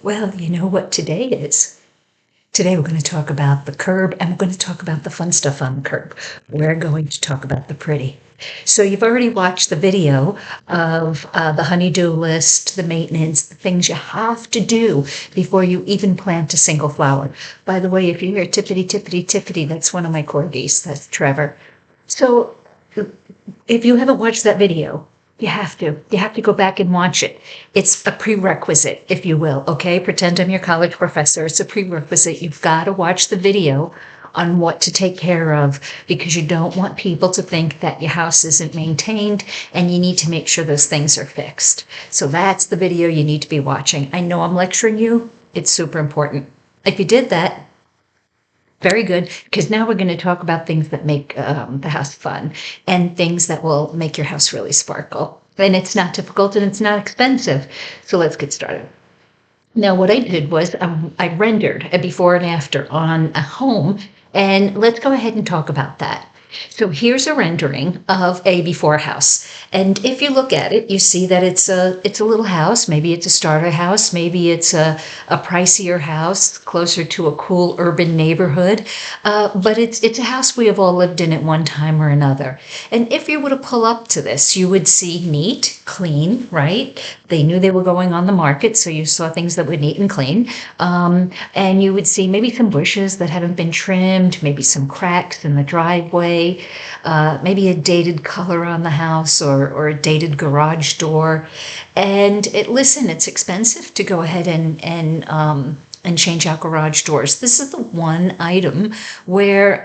Well, you know what today is? Today we're going to talk about the curb and we're going to talk about the fun stuff on the curb. We're going to talk about the pretty. So you've already watched the video of the honey-do list, the maintenance, the things you have to do before you even plant a single flower. By the way, if you hear tippity, tippity, tippity, that's one of my corgis. That's Trevor. So if you haven't watched that video, you have to. You have to go back and watch it. It's a prerequisite, if you will, okay? Pretend I'm your college professor. It's a prerequisite. You've got to watch the video on what to take care of because you don't want people to think that your house isn't maintained and you need to make sure those things are fixed. So that's the video you need to be watching. I know I'm lecturing you. It's super important. If you did that, very good, because now we're going to talk about things that make the house fun and things that will make your house really sparkle. And it's not difficult and it's not expensive. So let's get started. Now, what I did was I rendered a before and after on a home, and let's go ahead and talk about that. So here's a rendering of a before house. And if you look at it, you see that it's a little house. Maybe it's a starter house. Maybe it's a pricier house closer to a cool urban neighborhood. But it's a house we have all lived in at one time or another. And if you were to pull up to this, you would see neat, clean, right? They knew they were going on the market, so you saw things that were neat and clean. And you would see maybe some bushes that haven't been trimmed, maybe some cracks in the driveway, maybe a dated color on the house or a dated garage door. And listen, it's expensive to go ahead and change out garage doors. This is the one item where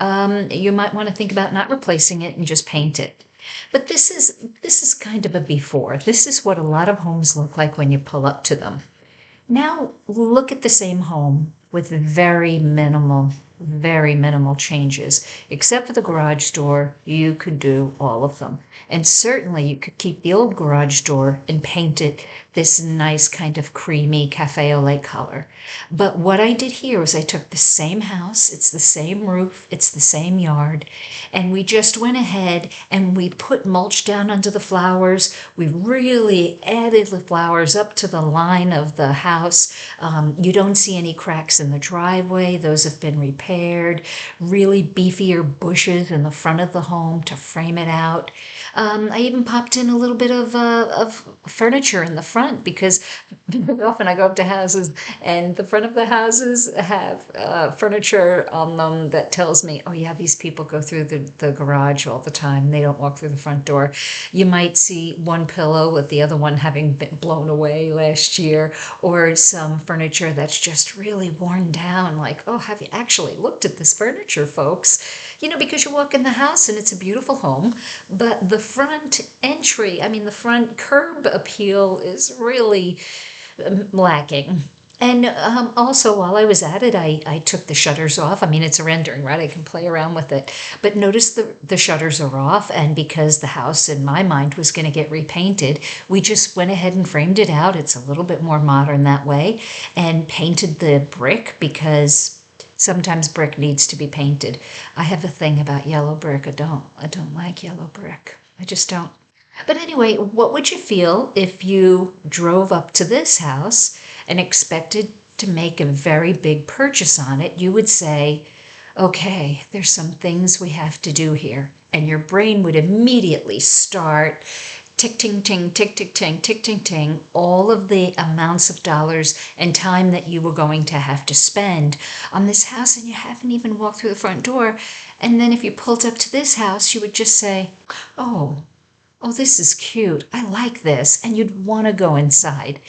you might want to think about not replacing it and just paint it. But this is kind of a before. This is what a lot of homes look like when you pull up to them. Now look at the same home with very minimal changes. Except for the garage door, you could do all of them. And certainly you could keep the old garage door and paint it this nice kind of creamy cafe au lait color. But what I did here was I took the same house, it's the same roof, it's the same yard, and we just went ahead and we put mulch down under the flowers. We really added the flowers up to the line of the house. You don't see any cracks in the driveway. Those have been repaired. Really beefier bushes in the front of the home to frame it out. I even popped in a little bit of furniture in the front because often I go up to houses and the front of the houses have furniture on them that tells me, oh yeah, these people go through the garage all the time. They don't walk through the front door. You might see one pillow with the other one having been blown away last year, or some furniture that's just really worn down. Like, oh, have you actually looked at this furniture, folks? You know, because you walk in the house and it's a beautiful home, but the front entry, the front curb appeal is really lacking. And also, while I was at it, I took the shutters off. It's a rendering, right? I can play around with it. But notice the shutters are off, and because the house, in my mind, was going to get repainted, we just went ahead and framed it out. It's a little bit more modern that way, and painted the brick because sometimes brick needs to be painted. I have a thing about yellow brick. I don't like yellow brick. I just don't. But anyway, what would you feel if you drove up to this house and expected to make a very big purchase on it? You would say, okay, there's some things we have to do here. And your brain would immediately start tick-ting-ting, tick-tick-ting, tick-ting-ting, all of the amounts of dollars and time that you were going to have to spend on this house, and you haven't even walked through the front door. And then if you pulled up to this house, you would just say, oh, this is cute. I like this. And you'd want to go inside.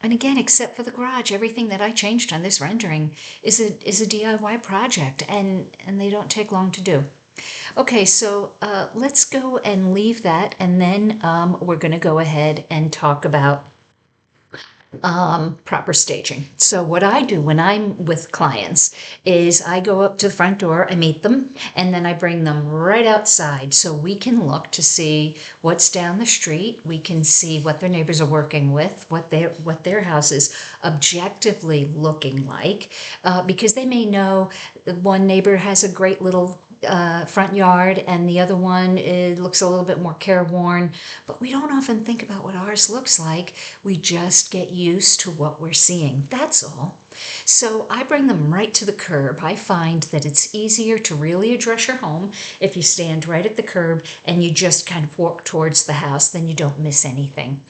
And again, except for the garage, everything that I changed on this rendering is a DIY project, and they don't take long to do. Okay, so let's go and leave that, and then we're going to go ahead and talk about proper staging. So what I do when I'm with clients is I go up to the front door, I meet them, and then I bring them right outside so we can look to see what's down the street. We can see what their neighbors are working with, what their house is objectively looking like, because they may know one neighbor has a great little front yard, and the other one, it looks a little bit more careworn, but we don't often think about what ours looks like. We just get used to what we're seeing. That's all. So I bring them right to the curb. I find that it's easier to really address your home if you stand right at the curb and you just kind of walk towards the house, then you don't miss anything.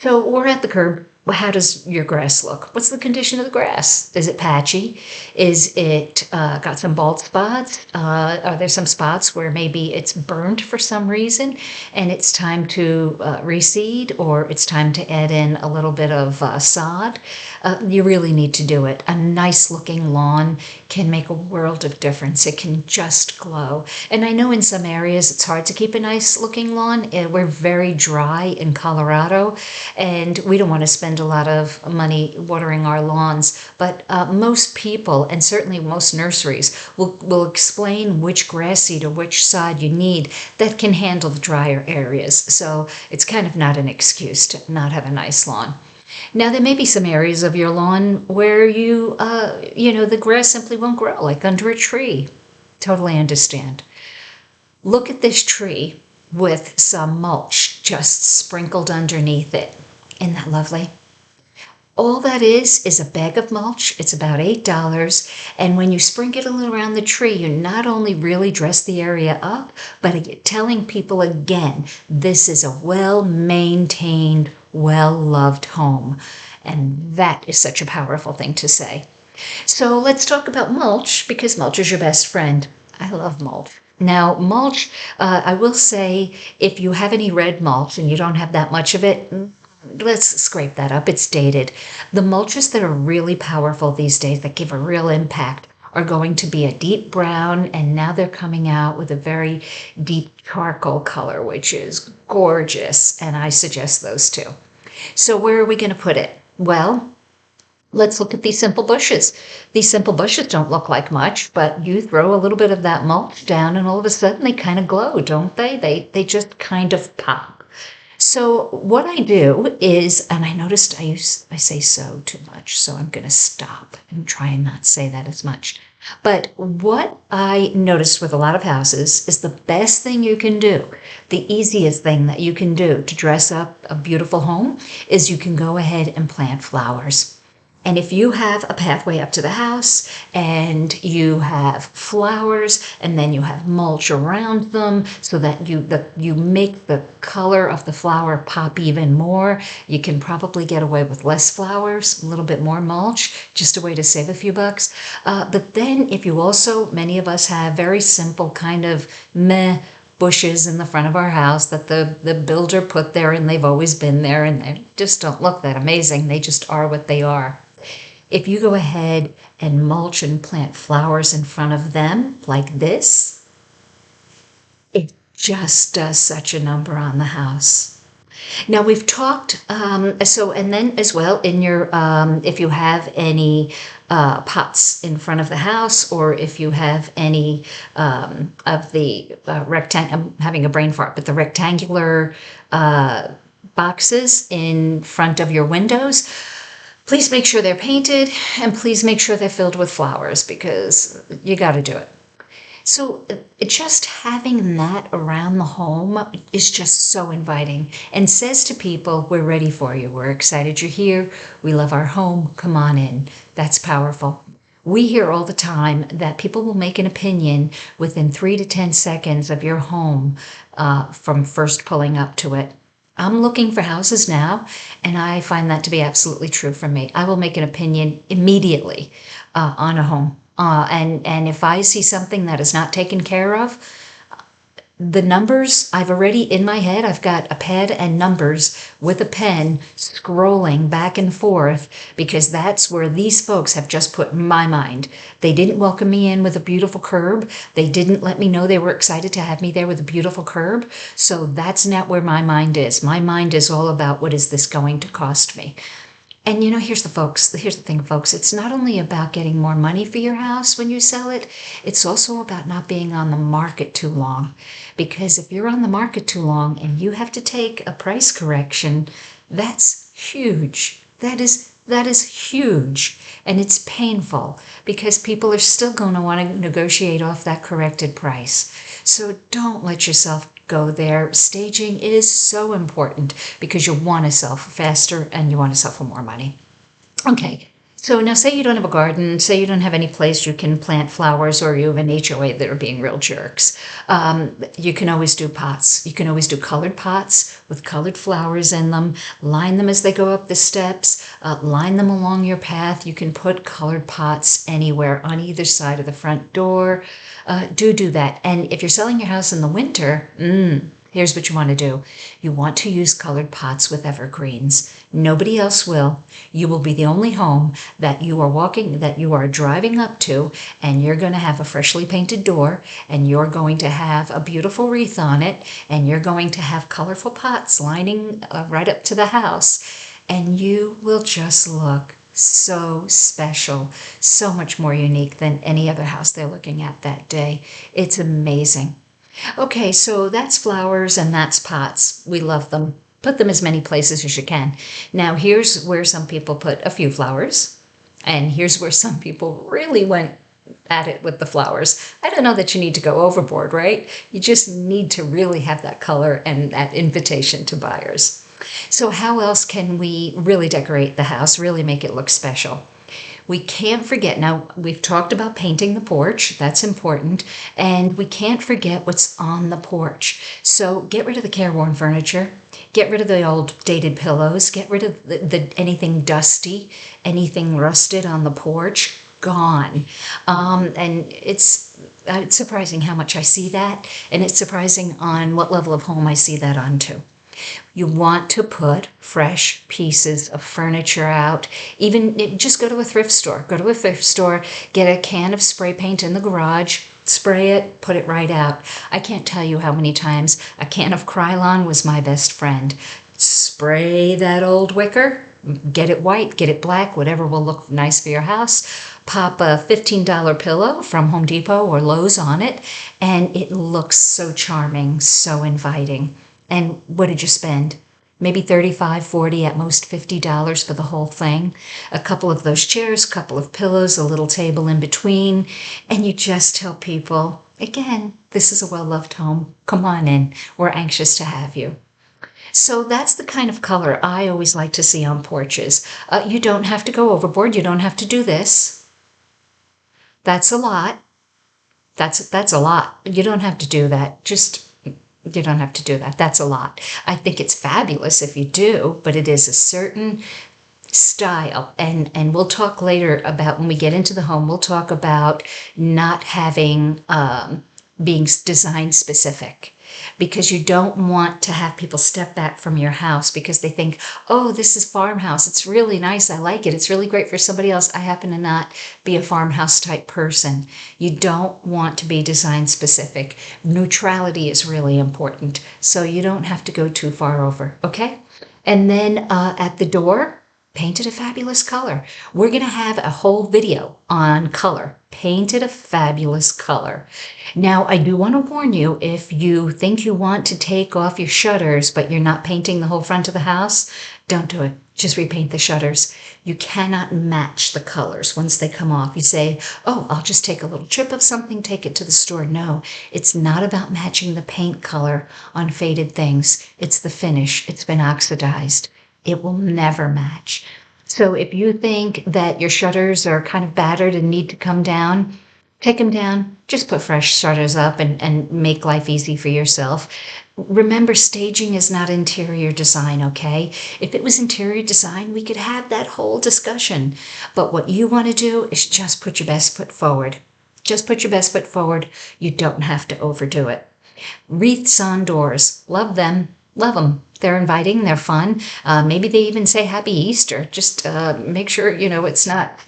So we're at the curb. How does your grass look? What's the condition of the grass? Is it patchy? Is it got some bald spots? Are there some spots where maybe it's burned for some reason and it's time to reseed, or it's time to add in a little bit of sod? You really need to do it. A nice looking lawn can make a world of difference. It can just glow. And I know in some areas it's hard to keep a nice looking lawn. We're very dry in Colorado, and we don't want to spend a lot of money watering our lawns, but most people, and certainly most nurseries, will explain which grass seed or which sod you need that can handle the drier areas. So it's kind of not an excuse to not have a nice lawn. Now, there may be some areas of your lawn where the grass simply won't grow, like under a tree. Totally understand. Look at this tree with some mulch just sprinkled underneath it. Isn't that lovely? All that is a bag of mulch. It's about $8. And when you sprinkle it around the tree, you not only really dress the area up, but you're telling people again, this is a well-maintained, well-loved home. And that is such a powerful thing to say. So let's talk about mulch, because mulch is your best friend. I love mulch. Now, mulch, I will say, if you have any red mulch and you don't have that much of it, let's scrape that up. It's dated. The mulches that are really powerful these days, that give a real impact, are going to be a deep brown, and now they're coming out with a very deep charcoal color, which is gorgeous, and I suggest those too. So where are we going to put it? Well, let's look at these simple bushes. These simple bushes don't look like much, but you throw a little bit of that mulch down and all of a sudden they kind of glow, don't they? They just kind of pop. So what I do is, and I noticed I say so too much, so I'm going to stop and try and not say that as much. But what I noticed with a lot of houses is the best thing you can do, the easiest thing that you can do to dress up a beautiful home, is you can go ahead and plant flowers. And if you have a pathway up to the house and you have flowers and then you have mulch around them so that you make the color of the flower pop even more, you can probably get away with less flowers, a little bit more mulch, just a way to save a few bucks. But then if you also, many of us have very simple kind of meh bushes in the front of our house that the builder put there and they've always been there and they just don't look that amazing. They just are what they are. If you go ahead and mulch and plant flowers in front of them like this, it just does such a number on the house. Now we've talked, and then as well in your, if you have any pots in front of the house, or if you have any of the I'm having a brain fart, but the rectangular boxes in front of your windows, please make sure they're painted and please make sure they're filled with flowers, because you got to do it. So just having that around the home is just so inviting and says to people, we're ready for you. We're excited you're here. We love our home. Come on in. That's powerful. We hear all the time that people will make an opinion within 3 to 10 seconds of your home from first pulling up to it. I'm looking for houses now, and I find that to be absolutely true for me. I will make an opinion immediately on a home. And if I see something that is not taken care of, the numbers I've already in my head, I've got a pad and numbers with a pen scrolling back and forth, because that's where these folks have just put my mind. They didn't welcome me in with a beautiful curb. They didn't let me know they were excited to have me there with a beautiful curb. So that's not where my mind is. My mind is all about, what is this going to cost me? And here's the thing, folks. It's not only about getting more money for your house when you sell it, it's also about not being on the market too long. Because if you're on the market too long and you have to take a price correction, that's huge. That is huge. And it's painful, because people are still going to want to negotiate off that corrected price. So don't let yourself go there. Staging is so important because you want to sell for faster and you want to sell for more money. Okay, so now say you don't have a garden, say you don't have any place you can plant flowers, or you have an HOA that are being real jerks. You can always do pots. You can always do colored pots with colored flowers in them. Line them as they go up the steps. Line them along your path. You can put colored pots anywhere on either side of the front door. Do that. And if you're selling your house in the winter, here's what you want to do. You want to use colored pots with evergreens. Nobody else will. You will be the only home that you are driving up to, and you're going to have a freshly painted door, and you're going to have a beautiful wreath on it, and you're going to have colorful pots lining right up to the house, and you will just look so special, so much more unique than any other house they're looking at that day. It's amazing. Okay, so that's flowers and that's pots. We love them. Put them as many places as you can. Now, here's where some people put a few flowers, and here's where some people really went at it with the flowers. I don't know that you need to go overboard, right? You just need to really have that color and that invitation to buyers. So how else can we really decorate the house, really make it look special? We can't forget, now we've talked about painting the porch, that's important, and we can't forget what's on the porch. So get rid of the careworn furniture, get rid of the old dated pillows, get rid of anything dusty, anything rusted on the porch, gone. And it's surprising how much I see that, and it's surprising on what level of home I see that on too. You want to put fresh pieces of furniture out. Even just go to a thrift store. Go to a thrift store, get a can of spray paint in the garage, spray it, put it right out. I can't tell you how many times a can of Krylon was my best friend. Spray that old wicker, get it white, get it black, whatever will look nice for your house. Pop a $15 pillow from Home Depot or Lowe's on it, and it looks so charming, so inviting. And what did you spend? Maybe $35, $40, at most $50 for the whole thing. A couple of those chairs, a couple of pillows, a little table in between. And you just tell people, again, this is a well-loved home. Come on in. We're anxious to have you. So that's the kind of color I always like to see on porches. You don't have to go overboard. You don't have to do this. That's a lot. That's a lot. You don't have to do that. You don't have to do that. That's a lot. I think it's fabulous if you do, but it is a certain style. And we'll talk later about, when we get into the home, we'll talk about not having, being design specific. Because you don't want to have people step back from your house because they think, oh, this is farmhouse. It's really nice. I like it. It's really great for somebody else. I happen to not be a farmhouse type person. You don't want to be design specific. Neutrality is really important. So you don't have to go too far over. Okay. And then at the door, paint it a fabulous color. We're going to have a whole video on color. Paint it a fabulous color. Now, I do want to warn you, if you think you want to take off your shutters, but you're not painting the whole front of the house, don't do it. Just repaint the shutters. You cannot match the colors once they come off. You say, oh, I'll just take a little chip of something, take it to the store. No, it's not about matching the paint color on faded things. It's the finish. It's been oxidized. It will never match. So if you think that your shutters are kind of battered and need to come down, take them down. Just put fresh shutters up and make life easy for yourself. Remember, staging is not interior design, okay? If it was interior design, we could have that whole discussion. But what you want to do is just put your best foot forward. Just put your best foot forward. You don't have to overdo it. Wreaths on doors. Love them. Love them. They're inviting. They're fun. Maybe they even say Happy Easter. Just make sure, it's not...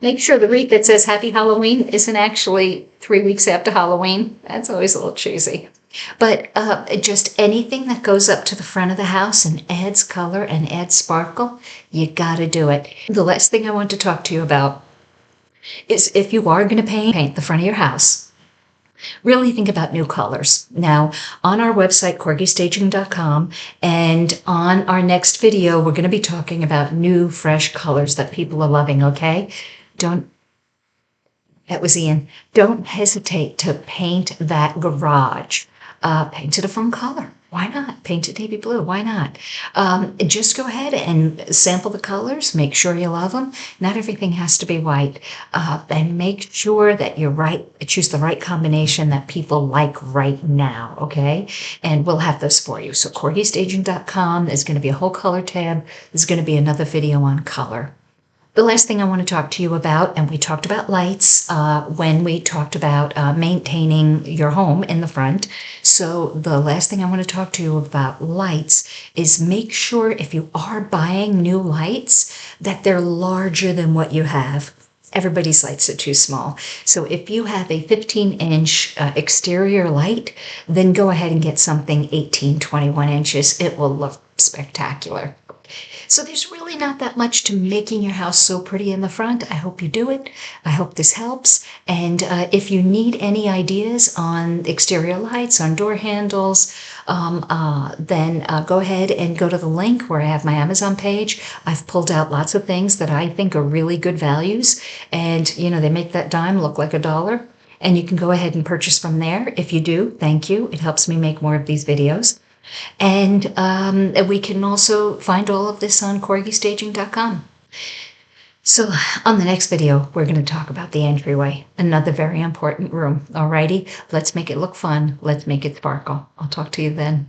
Make sure the wreath that says Happy Halloween isn't actually 3 weeks after Halloween. That's always a little cheesy. But just anything that goes up to the front of the house and adds color and adds sparkle, you got to do it. The last thing I want to talk to you about is, if you are going to paint the front of your house, really think about new colors. Now, on our website, corgistaging.com, and on our next video, we're going to be talking about new, fresh colors that people are loving, okay? That was Ian. Don't hesitate to paint that garage Paint it a fun color. Why not? Paint it navy blue. Why not? Just go ahead and sample the colors. Make sure you love them. Not everything has to be white. And make sure that choose the right combination that people like right now, okay? And we'll have those for you. So corgistaging.com, there's going to be a whole color tab. There's going to be another video on color. The last thing I want to talk to you about, and we talked about lights when we talked about maintaining your home in the front. So the last thing I want to talk to you about lights is make sure if you are buying new lights that they're larger than what you have. Everybody's lights are too small. So if you have a 15-inch exterior light, then go ahead and get something 18, 21 inches. It will look spectacular. So there's really not that much to making your house so pretty in the front. I hope you do it. I hope this helps. And if you need any ideas on exterior lights, on door handles, then go ahead and go to the link where I have my Amazon page. I've pulled out lots of things that I think are really good values. And, they make that dime look like $1. And you can go ahead and purchase from there. If you do, thank you. It helps me make more of these videos. And we can also find all of this on corgistaging.com. So on the next video, we're going to talk about the entryway, another very important room. Alrighty, let's make it look fun. Let's make it sparkle. I'll talk to you then.